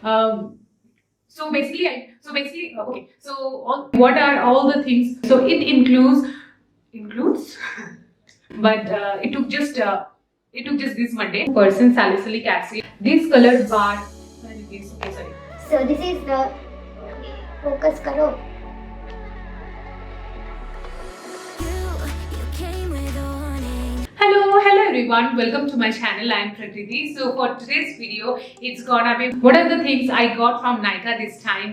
Okay. So what are all the things? So it includes, but it took just this Monday. Person salicylic acid. This color bar. Okay, sorry. So this is the focus karo. Hello everyone, welcome to my channel. I am Prakriti. So for today's video, it's gonna be what are the things I got from Nykaa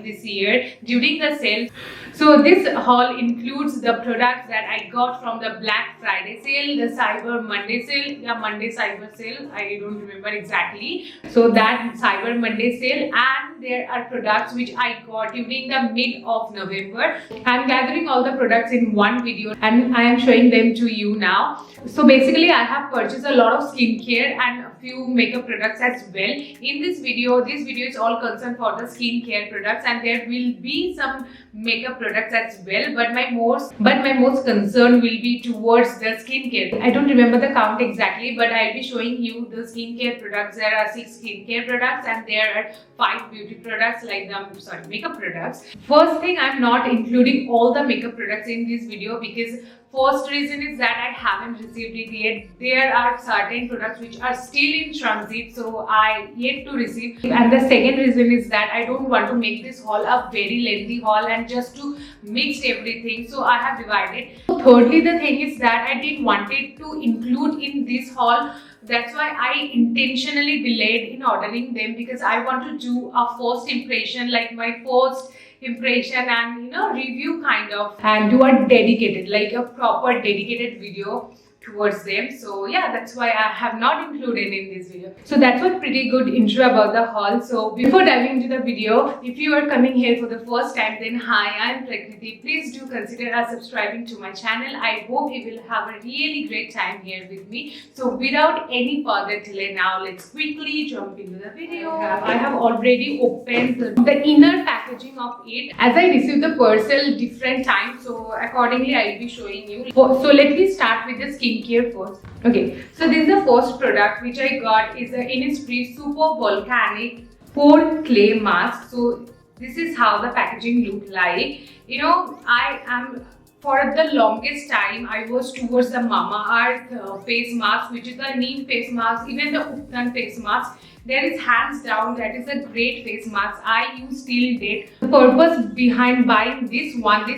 this year during the sale. So this haul includes the products that I got from the Black Friday sale, the Cyber Monday sale, Monday Cyber sale, I don't remember exactly. So that Cyber Monday sale, and there are products which I got during the mid of November. I'm gathering all the products in one video and I am showing them to you now. So basically I have purchased a lot of skincare and a few makeup products as well. In this video is all concerned for the skincare products, and there will be some makeup products as well, but my most concern will be towards the skincare. I don't remember the count exactly, but I'll be showing you the skincare products. There are 6 skincare products and there are 5 beauty products, like the makeup products. First thing, I'm not including all the makeup products in this video because first reason is that I haven't received it yet. There are certain products which are still in transit, so I yet to receive. And the second reason is that I don't want to make this haul a very lengthy haul and just to mix everything, so I have divided. Thirdly, the thing is that I didn't wanted to include in this haul. That's why I intentionally delayed in ordering them, because I want to do a first impression, like my first impression and review kind of, and do a dedicated, like a proper dedicated video towards them. So yeah, that's why I have not included in this video. So that's what pretty good intro about the haul. So before diving into the video, if you are coming here for the first time, then hi, I am Prakriti. Please do consider subscribing to my channel. I hope you will have a really great time here with me. So without any further delay, now let's quickly jump into the video. I have already opened the inner packaging of it, as I received the parcel different times, so accordingly I will be showing you. So let me start with the skincare first. Okay, so this is the first product which I got, is the Innisfree Super Volcanic Pore Clay Mask. So this is how the packaging look like. I am, for the longest time I was towards the Mamaearth face mask, which is the neem face mask, even the Uptan face mask. There is hands down that is a great face mask I use till date. The purpose behind buying this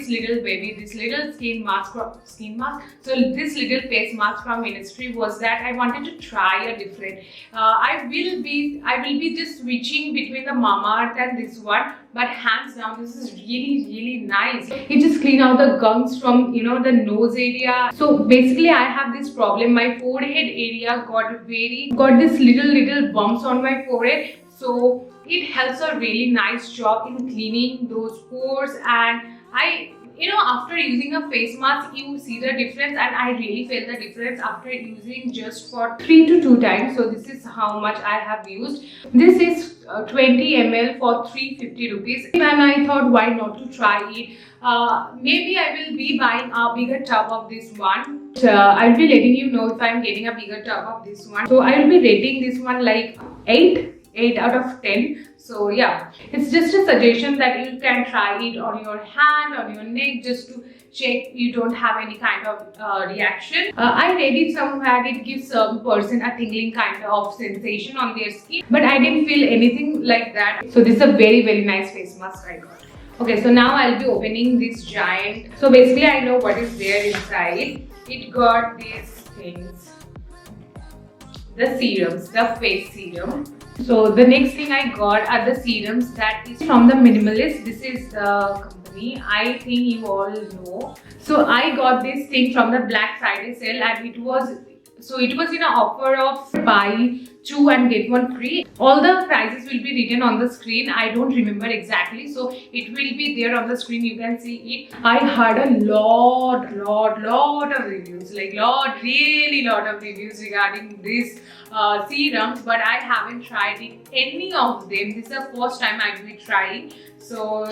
little baby, this little skin mask. So this little face mask from Innisfree was that I wanted to try a different. I will be just switching between the Mamaearth and this one, but hands down this is really nice. It just clean out the gunks from the nose area. So basically I have this problem. My forehead area got this little bumps on my forehead, so it helps a really nice job in cleaning those pores. And after using a face mask you see the difference, and I really felt the difference after using just for 3 to 2 times. So this is how much I have used. This is 20 ml for 350 rupees, and I thought why not to try it. Maybe I will be buying a bigger tub of this one. I'll be letting you know if I'm getting a bigger tub of this one. So I will be rating this one like 8 out of 10. So yeah, it's just a suggestion that you can try it on your hand, on your neck, just to check you don't have any kind of reaction. I read it somewhere it gives some person a tingling kind of sensation on their skin, but I didn't feel anything like that. So this is a very nice face mask I got. Okay, so now I'll be opening this giant. So basically I know what is there inside. It got these things, the serums, the face serum. So the next thing I got are the serums that is from the Minimalist. This is the company, I think you all know. So I got this thing from the Black Friday sale, and it was in an offer of buy 2 and get 1 free. All the prices will be written on the screen. I don't remember exactly, so it will be there on the screen. You can see it. I heard a lot of reviews, like really lot of reviews regarding this serums, but I haven't tried it, any of them. This is the first time I will be trying. So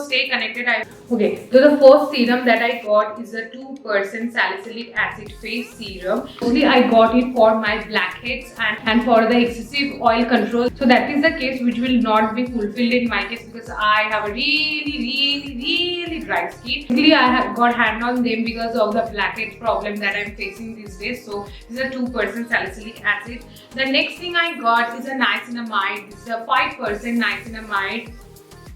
stay connected. Okay, so the first serum that I got is a 2% salicylic acid face serum. Only I got it for my Black blackheads and for the excessive oil control. So that is the case which will not be fulfilled in my case, because I have a really dry skin. Basically, I have got hand on them because of the blackhead problem that I'm facing these days. So this is a 2% salicylic acid. The next thing I got is a niacinamide. This is a 5% niacinamide.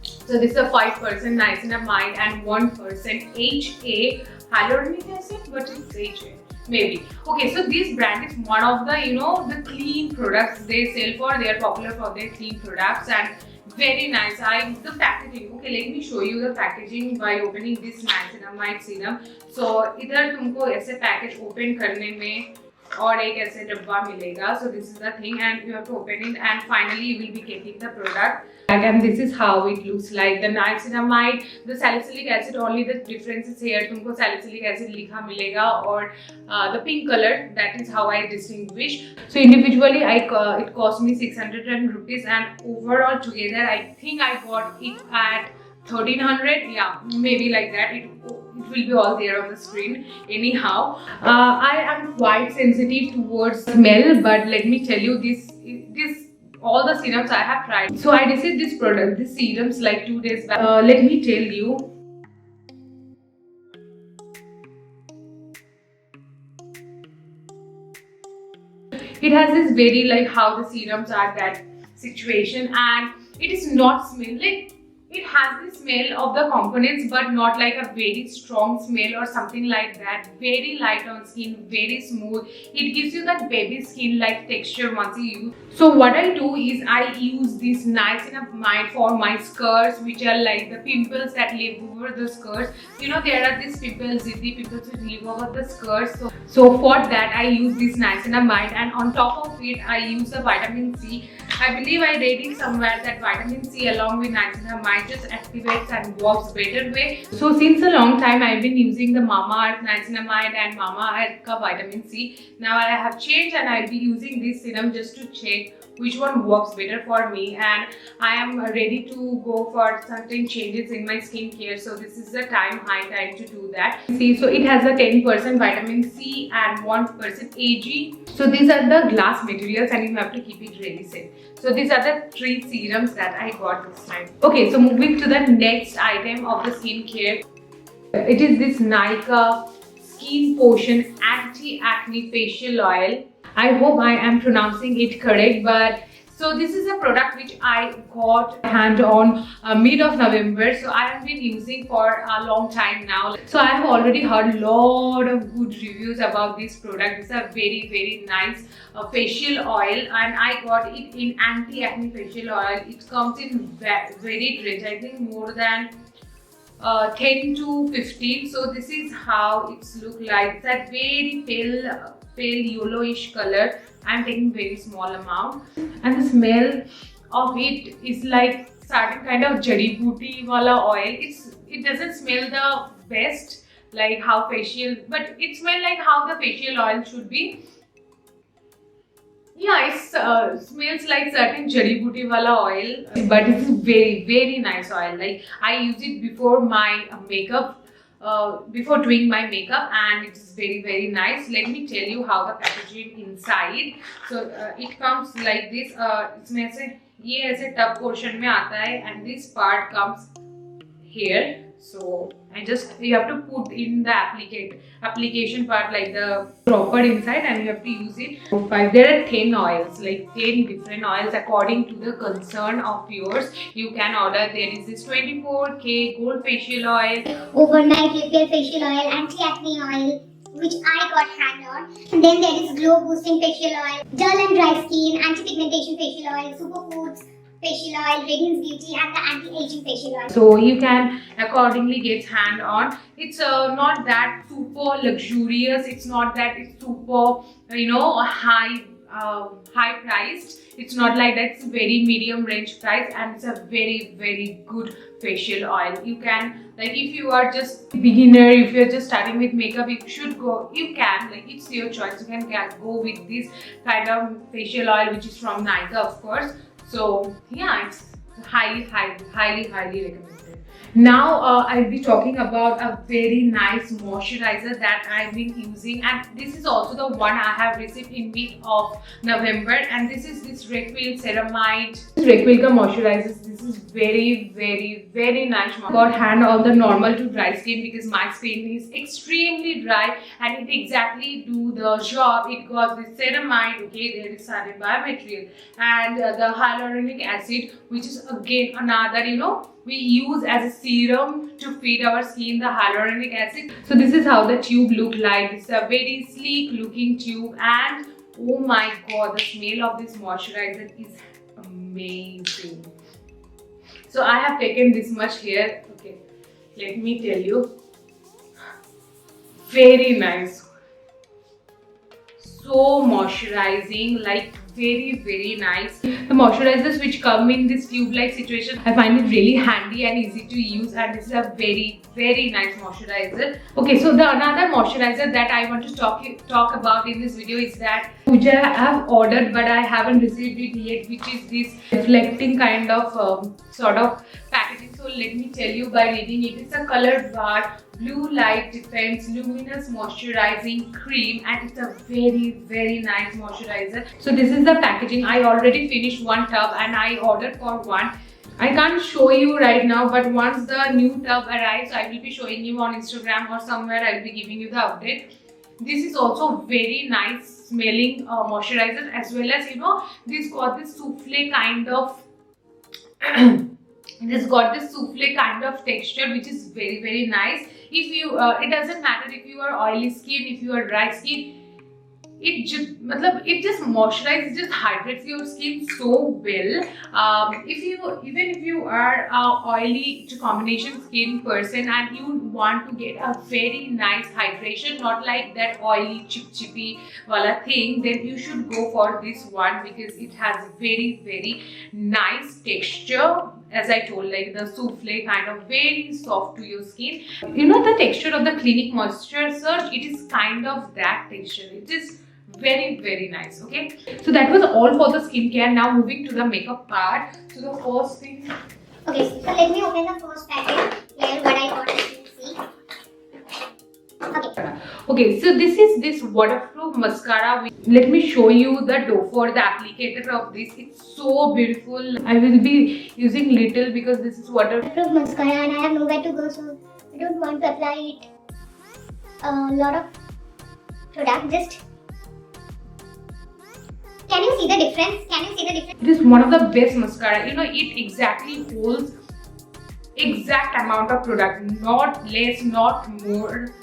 So this is a 5% niacinamide and 1% HA, hyaluronic acid, but it's HA. Maybe. Okay, so this brand is one of the, the clean products they sell for. They are popular for their clean products and very nice. The packaging. Okay, let me show you the packaging by opening this niacinamide serum. So इधर तुमको ऐसे package open करने में और एक ऐसे डब्बा मिलेगा. So this is the thing, and you have to open it, and finally you will be getting the product. And this is how it looks like. The niacinamide, the salicylic acid, only the difference is here. तुमको salicylic acid लिखा मिलेगा और the pink color. That is how I distinguish. So individually, it cost me 610 rupees, and overall together, I think I got it at 1300. Yeah, maybe like that. It will be all there on the screen. Anyhow, I am quite sensitive towards smell, but let me tell you, this all the serums I have tried. So I received this product, this serums, like 2 days back. Let me tell you. It has this very, like, how the serums are, that situation, and it is not smell like. It has the smell of the components, but not like a very strong smell or something like that. Very light on skin, very smooth. It gives you that baby skin like texture once you use. So what I do is I use this niacinamide for my scars, which are like the pimples that live over the scars. There are these pimples, ziti pimples which live over the scars. So for that I use this niacinamide, and on top of it I use the vitamin C. I believe I read it somewhere that vitamin C along with niacinamide just activates and works better way. So since a long time I've been using the Mamaearth niacinamide and Mamaearth ka vitamin C. Now I have changed and I'll be using this serum just to check which one works better for me, and I am ready to go for certain changes in my skincare. So this is the high time to do that. See, so it has a 10% vitamin C and 1% AG. So these are the glass materials, and you have to keep it really safe. So these are the 3 serums that I got this time. Okay, so moving to the next item of the skincare. It is this Nykaa Skin Potion Anti-Acne Facial Oil. I hope I am pronouncing it correct, but so this is a product which I got hand on mid of November. So I have been using for a long time now. So I have already heard a lot of good reviews about this product. It's a very nice facial oil, and I got it in anti-acne facial oil. It comes in very great. I think more than 10 to 15. So this is how it's look like. It's that very pale yellowish color. I'm taking very small amount, and the smell of it is like certain kind of jari booty wala oil. It doesn't smell the best like how facial, but it smells like how the facial oil should be. Yeah, it smells like certain jari booty wala oil, but it's very nice oil. Like I use it before my makeup. Before doing my makeup, and it's very nice. Let me tell you how the packaging inside. So it comes like this. इसमें से ये ऐसे tub portion में आता है, and this part comes here. So you have to put in the application part, like the dropper inside, and you have to use it. There are 10 oils, like 10 different oils according to the concern of yours. You can order. There is this 24K gold facial oil, overnight repair facial oil, anti-acne oil, which I got hand on. And then there is glow boosting facial oil, dull and dry skin, anti-pigmentation facial oil, superfoods facial oil, Radiance Beauty, and the anti-aging facial oil. So you can accordingly get hand on. It's not that super luxurious. It's not that it's super high priced. It's not like that. It's very medium range price, and it's a very good facial oil. You can, like, if you are just beginner, if you're just starting with makeup, you can, like, it's your choice. You can go with this kind of facial oil, which is from Nykaa, of course. So yeah, it's highly recommended. Now I'll be talking about a very nice moisturizer that I've been using, and this is also the one I have received in mid of November, and this is this Requil Ceramide. This Requilka moisturizers. This is very nice. Got hand on the normal to dry skin because my skin is extremely dry and it exactly do the job. It got the ceramide, okay, there is certain biomaterial, and the hyaluronic acid, which is again another, we use as a serum to feed our skin the hyaluronic acid. So this is how the tube look like. It's a very sleek looking tube, and oh my god, the smell of this moisturizer is amazing. So I have taken this much here. Okay, let me tell you, very nice, so moisturizing, like very nice. The moisturizers which come in this tube like situation, I find it really handy and easy to use, and this is a very nice moisturizer. Okay, so the another moisturizer that I want to talk about in this video is that which I have ordered but I haven't received it yet, which is this reflecting kind of sort of packaging. So let me tell you by reading it. It's a colored bar, Blue Light Defense Luminous Moisturizing Cream, and it's a very nice moisturizer. So this is the packaging. I already finished one tub and I ordered for one. I can't show you right now, but once the new tub arrives, I will be showing you on Instagram or somewhere. I'll be giving you the update. This is also very nice smelling moisturizer, as well as this got this souffle kind of this got this souffle kind of texture, which is very nice. If you it doesn't matter if you are oily skin, if you are dry skin, it just moisturizes, it just hydrates your skin so well. Even if you are a oily to combination skin person and you want to get a very nice hydration, not like that oily chippy wala thing, then you should go for this one because it has very nice texture. As I told, like the souffle kind of very soft to your skin. The texture of the Clinique Moisture Surge, it is kind of that texture. It is very nice. Okay, so that was all for the skincare. Now moving to the makeup part. So the first thing, okay, so let me open the first packet here, what I got, as you see. Okay, so this is this waterproof mascara. Let me show you the dough for the applicator of this. It's so beautiful. I will be using little because this is waterproof mascara and I have nowhere to go, so I don't want to apply it a lot of product. Just can you see the difference? It is one of the best mascara. It exactly holds exact amount of product, not less, not more.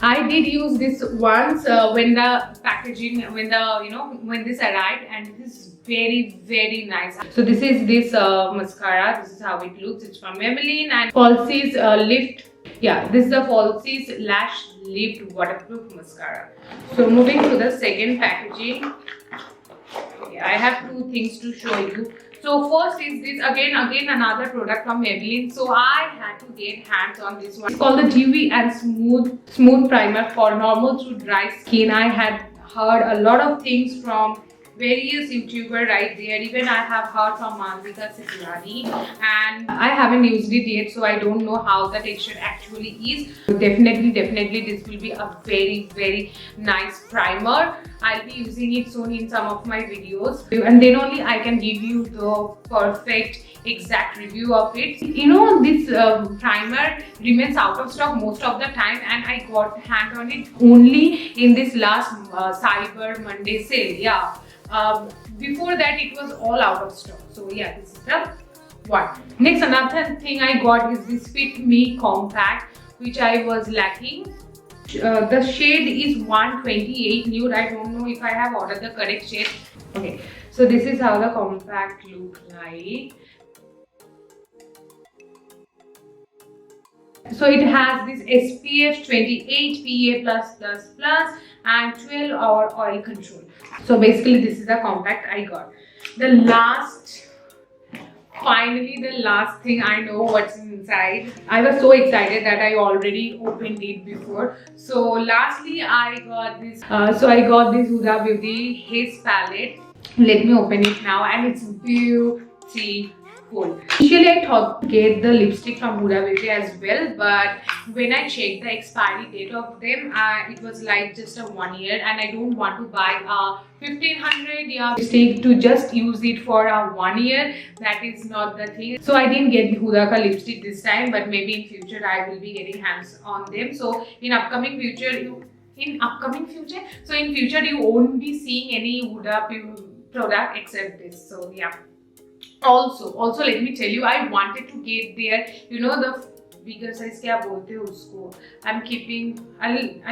I did use this once when the packaging, when this arrived, and this is very nice. So this is this mascara. This is how it looks. It's from Maybelline and Falsies Lift. Yeah, this is the Falsies Lash Lift Waterproof Mascara. So moving to the second packaging. Okay, I have two things to show you. So first is this again another product from Maybelline. So I had to get hands on this one. It's called the Dewy and Smooth Primer for normal to dry skin. I had heard a lot of things from various YouTubers right there. Even I have heard from Manzika Sitilani, and I haven't used it yet, so I don't know how the texture actually is. Definitely this will be a very nice primer. I'll be using it soon in some of my videos, and then only I can give you the perfect exact review of it. This primer remains out of stock most of the time, and I got hand on it only in this last Cyber Monday sale. Yeah. Before that it was all out of stock. So yeah, this is the one. Next, another thing I got is this Fit Me Compact, which I was lacking. The shade is 128 nude. I don't know if I have ordered the correct shade. Okay, so this is how the compact look like. So it has this SPF 28 PA+++ and 12-hour oil control. So basically this is the compact I got. Finally the last thing, I know what's inside. I was so excited that I already opened it before. So lastly I got this Huda Beauty Haze palette. Let me open it now, and it's beautiful. full. Initially I thought to get the lipstick from Huda Beauty as well, but when I checked the expiry date of them, it was like just a 1 year, and I don't want to buy a 1500 lipstick to just use it for a 1 year. That is not the thing. So I didn't get the Huda ka lipstick this time, but maybe in future I will be getting hands on them. So in upcoming future you won't be seeing any Huda product except this. So yeah. Also let me tell you, I wanted to get their, you know, the bigger size kya bolte hai usko. I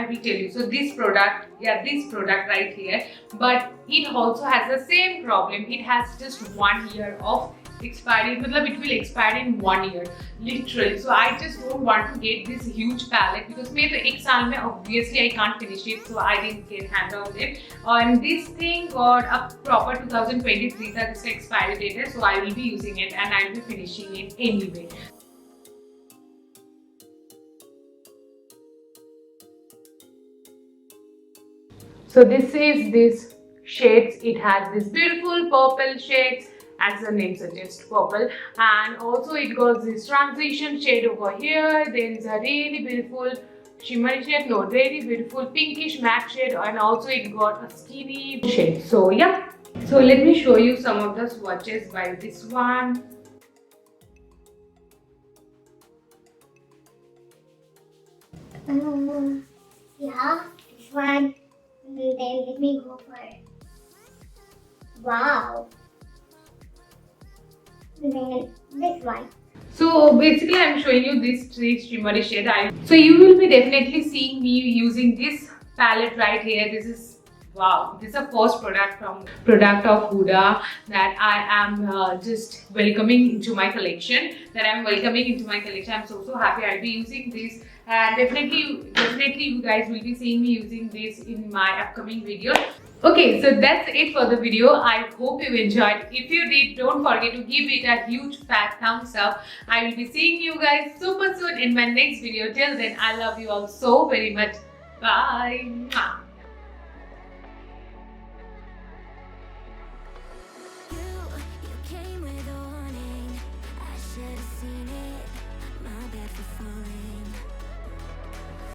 will tell you. So this product right here, but it also has the same problem. It has just 1 year of expiry. Matlab it will expire in 1 year, literally. So I just don't want to get this huge palette because maybe ek saal mein obviously I can't finish it, so I didn't get hand on it. And this thing got a proper 2023 that is the expiry date, so I will be using it and I will be finishing it anyway. So this is this shades. It has this beautiful purple shades, as the name suggests, purple, and also it got this transition shade over here. There is a really beautiful shimmery shade, no, really beautiful pinkish matte shade, and also it got a skinny shade. So yeah, so let me show you some of the swatches by this one. Yeah, this one. Then let me go for it. Wow. Then this one. So basically I'm showing you these three shimmery shades. So you will be definitely seeing me using this palette right here. This is, wow, this is the first product of Huda that I am just welcoming into my collection. I'm so happy I'll be using this, and definitely you guys will be seeing me using this in my upcoming video. Okay, so that's it for the video. I hope you enjoyed. If you did, don't forget to give it a huge fat thumbs up. I will be seeing you guys super soon in my next video. Till then, I love you all so very much. Bye.